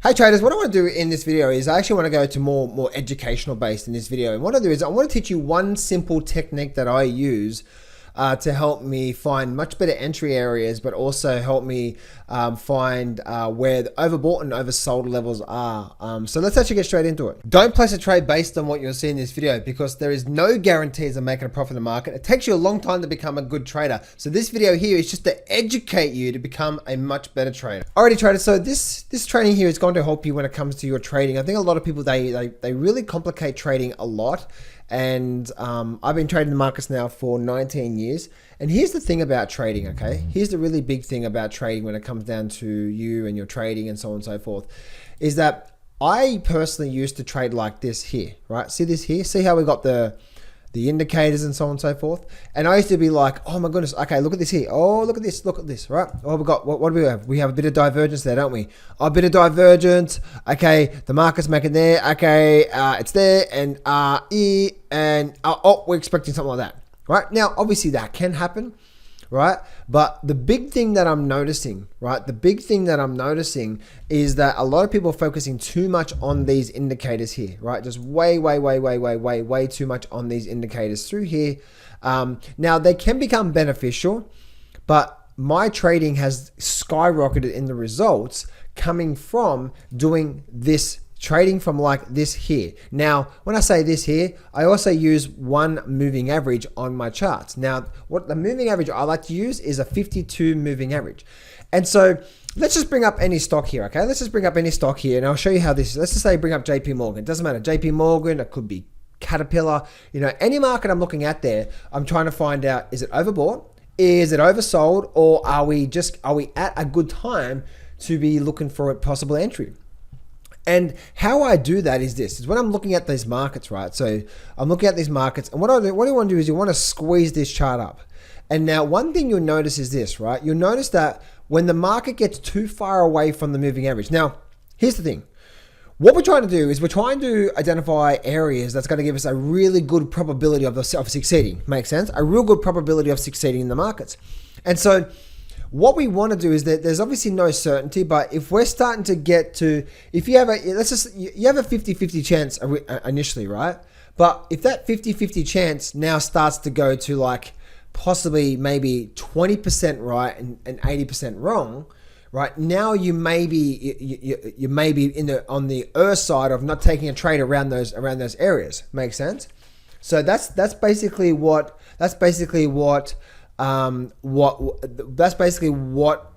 Hey traders, what I want to do in this video is I actually want to go to more educational based in this video. And what I do is I want to teach you one simple technique that I use to help me find much better entry areas, but also help me find where the overbought and oversold levels are. So let's actually get straight into it. Don't place a trade based on what you'll see in this video because there is no guarantees of making a profit in the market. It takes you a long time to become a good trader. So this video here is just to educate you to become a much better trader. Alrighty traders, so this training here is going to help you when it comes to your trading. I think a lot of people, they really complicate trading a lot. And I've been trading the markets now for 19 years. And here's the thing about trading, okay? Here's the really big thing about trading when it comes down to you and your trading and so on and so forth, is that I personally used to trade like this here, right? See this here? See how we got the indicators and so on and so forth? And I used to be like, oh my goodness, okay, look at this here. Oh, look at this, right? Oh, we got, what do we have? We have a bit of divergence there, don't we? Oh, a bit of divergence. Okay, the market's making there. Okay, it's there, and we're expecting something like that, right? Now, obviously that can happen, right? But the big thing that I'm noticing, right? The big thing that I'm noticing is that a lot of people are focusing too much on these indicators here, right? Just way too much on these indicators through here. Now they can become beneficial, but my trading has skyrocketed in the results coming from doing this, trading from like this here. Now, when I say this here, I also use one moving average on my charts. Now, what the moving average I like to use is a 52 moving average. And so let's just bring up any stock here, okay? Let's just bring up any stock here and I'll show you how this is. Let's just say bring up JP Morgan. It doesn't matter, JP Morgan, it could be Caterpillar, you know, any market I'm looking at there, I'm trying to find out, is it overbought? Is it oversold? Or are we at a good time to be looking for a possible entry? And how I do that is this, is when I'm looking at these markets, right? So I'm looking at these markets and what you want to do is you want to squeeze this chart up. And now one thing you'll notice is this, right? You'll notice that when the market gets too far away from the moving average. Now, here's the thing. What we're trying to do is we're trying to identify areas that's going to give us a really good probability of succeeding. Makes sense? A real good probability of succeeding in the markets. And so what we want to do is that there's obviously no certainty, but if we're starting to get to, if you have a, you have a 50-50 chance initially, right? But if that 50-50 chance now starts to go to like possibly maybe 20% right and 80% wrong, right? Now you may be on the side of not taking a trade around those areas. Makes sense? So that's basically what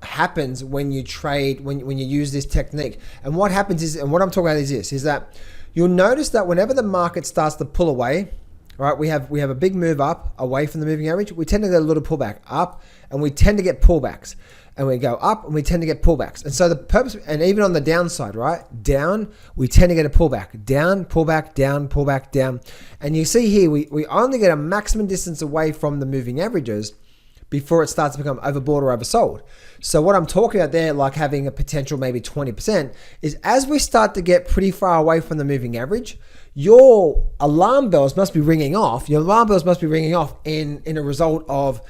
happens when you trade, when you use this technique. And what happens is, and what I'm talking about is this, is that you'll notice that whenever the market starts to pull away, right, we have a big move up away from the moving average, we tend to get a little pullback up and we tend to get pullbacks. And we go up and we tend to get pullbacks. And so the purpose, and even on the downside, right? Down, we tend to get a pullback. Down, pullback, down, pullback, down. And you see here, we only get a maximum distance away from the moving averages before it starts to become overbought or oversold. So what I'm talking about there, like having a potential maybe 20%, is as we start to get pretty far away from the moving average, your alarm bells must be ringing off. Your alarm bells must be ringing off in a result of,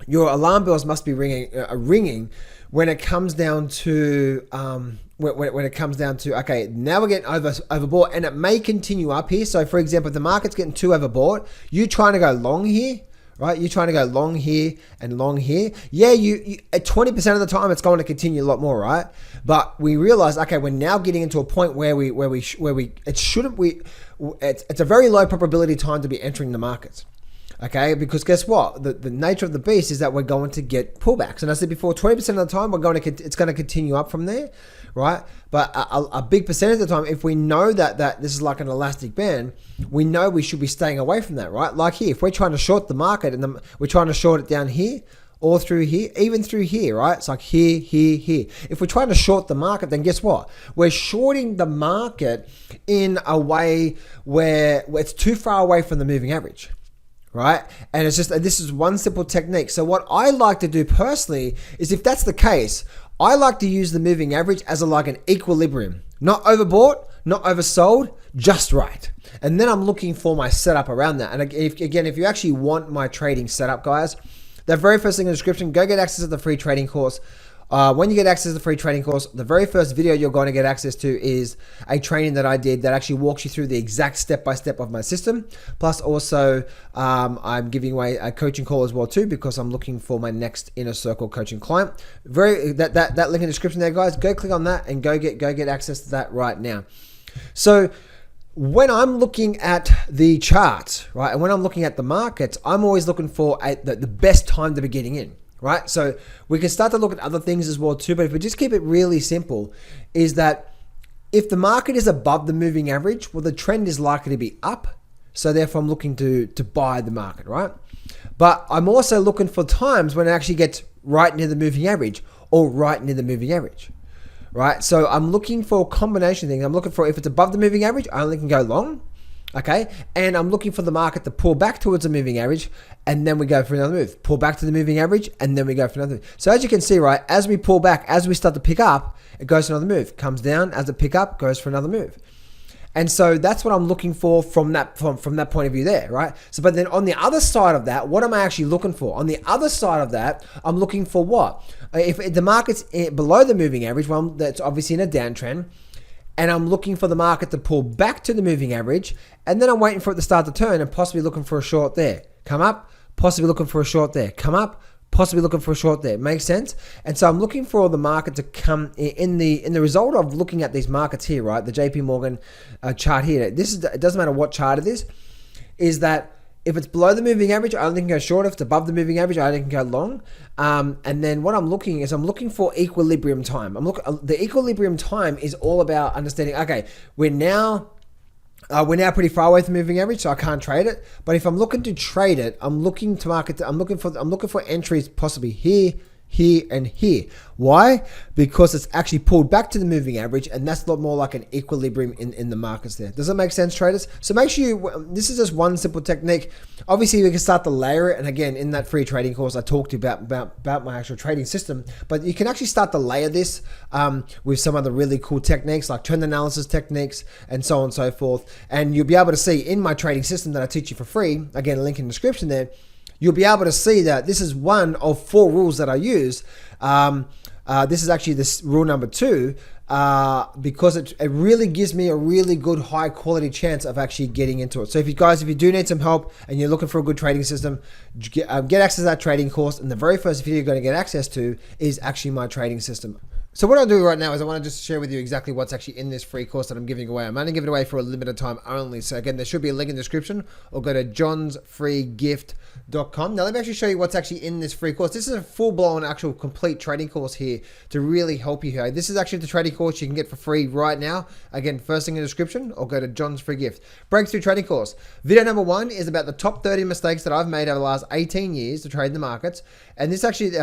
your alarm bells must be ringing when it comes down to okay, now we're getting overbought and it may continue up here. So for example, if the market's getting too overbought, you're trying to go long here, right? You're trying to go long here and long here. Yeah, you at 20% of the time it's going to continue a lot more, right? But we realize, okay, we're now getting into a point where it's a very low probability time to be entering the markets. Okay, because guess what? The nature of the beast is that we're going to get pullbacks. And I said before, 20% of the time, it's going to continue up from there, right? But a big percentage of the time, if we know that this is like an elastic band, we know we should be staying away from that, right? Like here, if we're trying to short the market and we're trying to short it down here, or through here, even through here, right? It's like here, here, here. If we're trying to short the market, then guess what? We're shorting the market in a way where it's too far away from the moving average. Right? And it's just, this is one simple technique. So what I like to do personally is, if that's the case, I like to use the moving average as like an equilibrium, not overbought, not oversold, just right. And then I'm looking for my setup around that. And if you actually want my trading setup, guys, the very first thing in the description, go get access to the free trading course. when you get access to the free training course, the very first video you're going to get access to is a training that I did that actually walks you through the exact step-by-step of my system. Plus also, I'm giving away a coaching call as well too, because I'm looking for my next Inner Circle coaching client. That link in the description there, guys. Go click on that and go get access to that right now. So when I'm looking at the charts, right, and when I'm looking at the markets, I'm always looking for the best time to be getting in, right? So we can start to look at other things as well too, but if we just keep it really simple, is that if the market is above the moving average, well, the trend is likely to be up. So therefore, I'm looking to buy the market, right? But I'm also looking for times when it actually gets right near the moving average or right near the moving average. Right, so I'm looking for a combination of things. I'm looking for, if it's above the moving average, I only can go long, okay? And I'm looking for the market to pull back towards the moving average, and then we go for another move. Pull back to the moving average, and then we go for another move. So as you can see, right, as we pull back, as we start to pick up, it goes for another move. Comes down, as it pick up, goes for another move. And so that's what I'm looking for from that point of view there, right? So, but then on the other side of that, what am I actually looking for? On the other side of that, I'm looking for what? If the market's below the moving average, well, that's obviously in a downtrend, and I'm looking for the market to pull back to the moving average, and then I'm waiting for it to start to turn and possibly looking for a short there. Come up, possibly looking for a short there. Come up, possibly looking for a short there. Makes sense? And so I'm looking for the market to come in the result of looking at these markets here, right? The JP Morgan chart here. It doesn't matter what chart it is that if it's below the moving average, I only can go short. If it's above the moving average, I only can go long. And then what I'm looking for equilibrium time. The equilibrium time is all about understanding, okay, we're now pretty far away from moving average, so I can't trade it. But if I'm looking to trade it, I'm looking for entries possibly here, here, and here. Why? Because it's actually pulled back to the moving average, and that's a lot more like an equilibrium in the markets there. Does that make sense, traders? So make sure this is just one simple technique. Obviously, we can start to layer it, and again, in that free trading course, I talked to you about my actual trading system, but you can actually start to layer this with some of the really cool techniques like trend analysis techniques and so on and so forth, and you'll be able to see in my trading system that I teach you for free, again, link in the description there, you'll be able to see that this is one of 4 rules that I use. This is actually this rule number 2 because it really gives me a really good high quality chance of actually getting into it. So if you do need some help and you're looking for a good trading system, get access to that trading course. And the very first video you're going to get access to is actually my trading system. So what I'll do right now is I want to just share with you exactly what's actually in this free course that I'm giving away. I'm only giving it away for a limited time only. So again, there should be a link in the description, or go to johnsfreegift.com. Now let me actually show you what's actually in this free course. This is a full-blown actual complete trading course here to really help you here. This is actually the trading course you can get for free right now. Again, first thing in the description, or go to John's Free Gift. Breakthrough Trading Course. Video number 1 is about the top 30 mistakes that I've made over the last 18 years to trade the markets. And this actually,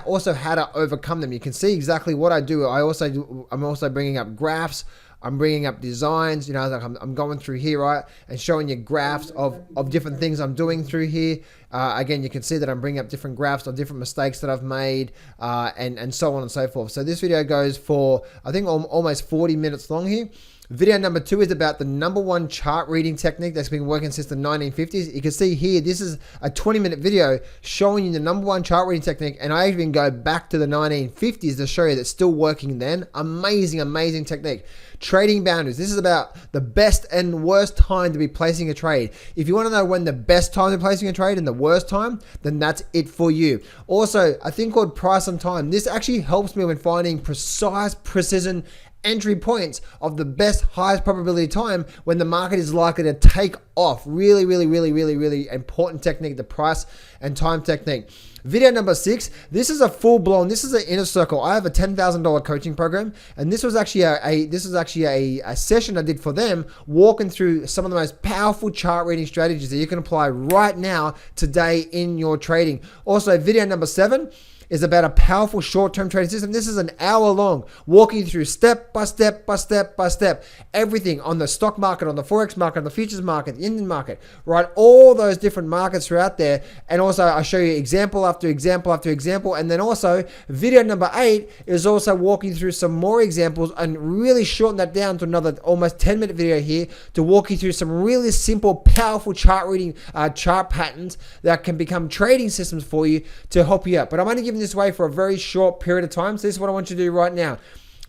also how to overcome them. You can see exactly what I do. I'm also bringing up graphs. I'm bringing up designs, like I'm going through here, right, and showing you graphs of different things I'm doing through here. Again, you can see that I'm bringing up different graphs of different mistakes that I've made, and so on and so forth. So this video goes for, I think, almost 40 minutes long here. Video number 2 is about the number 1 chart reading technique that's been working since the 1950s. You can see here, this is a 20-minute video showing you the number 1 chart reading technique, and I even go back to the 1950s to show you that's still working then. Amazing, amazing technique. Trading boundaries. This is about the best and worst time to be placing a trade. If you want to know when the best time to be placing a trade and the worst time, then that's it for you. Also, a thing called price on time. This actually helps me when finding precision entry points of the best, highest probability time when the market is likely to take off. Really, really, really, really, really important technique, the price and time technique. Video number 6, this is a full-blown, this is an Inner Circle. I have a $10,000 coaching program, and this was actually a session I did for them, walking through some of the most powerful chart reading strategies that you can apply right now, today in your trading. Also, video number 7 is about a powerful short-term trading system. This is an hour long, walking you through step by step by step by step, everything on the stock market, on the Forex market, on the futures market, the Indian market, right? All those different markets throughout there. And also I show you example after example after example. And then also video number 8 is also walking through some more examples and really shorten that down to another almost 10-minute video here to walk you through some really simple, powerful chart reading, chart patterns that can become trading systems for you to help you out. But I'm only giving this way for a very short period of time. So this is what I want you to do right now.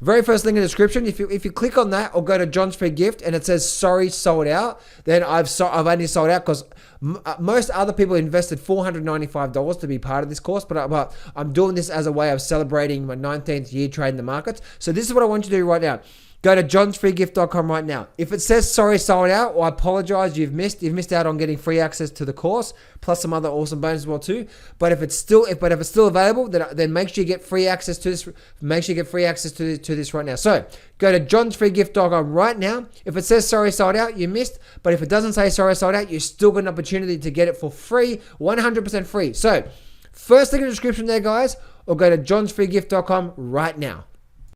Very first link in the description. If you click on that or go to John's Free Gift and it says sorry sold out, then I've only sold out because most other people invested $495 to be part of this course, but I'm doing this as a way of celebrating my 19th year trading the markets. So this is what I want you to do right now. Go to johnsfreegift.com right now. If it says sorry sold out, well, I apologize, you've missed out on getting free access to the course, plus some other awesome bonuses as well too. But if it's still available, then make sure you get free access to this. Make sure you get free access to this right now. So go to johnsfreegift.com right now. If it says sorry sold out, you missed. But if it doesn't say sorry sold out, you still got an opportunity to get it for free, 100% free. So first link in the description there, guys, or go to johnsfreegift.com right now.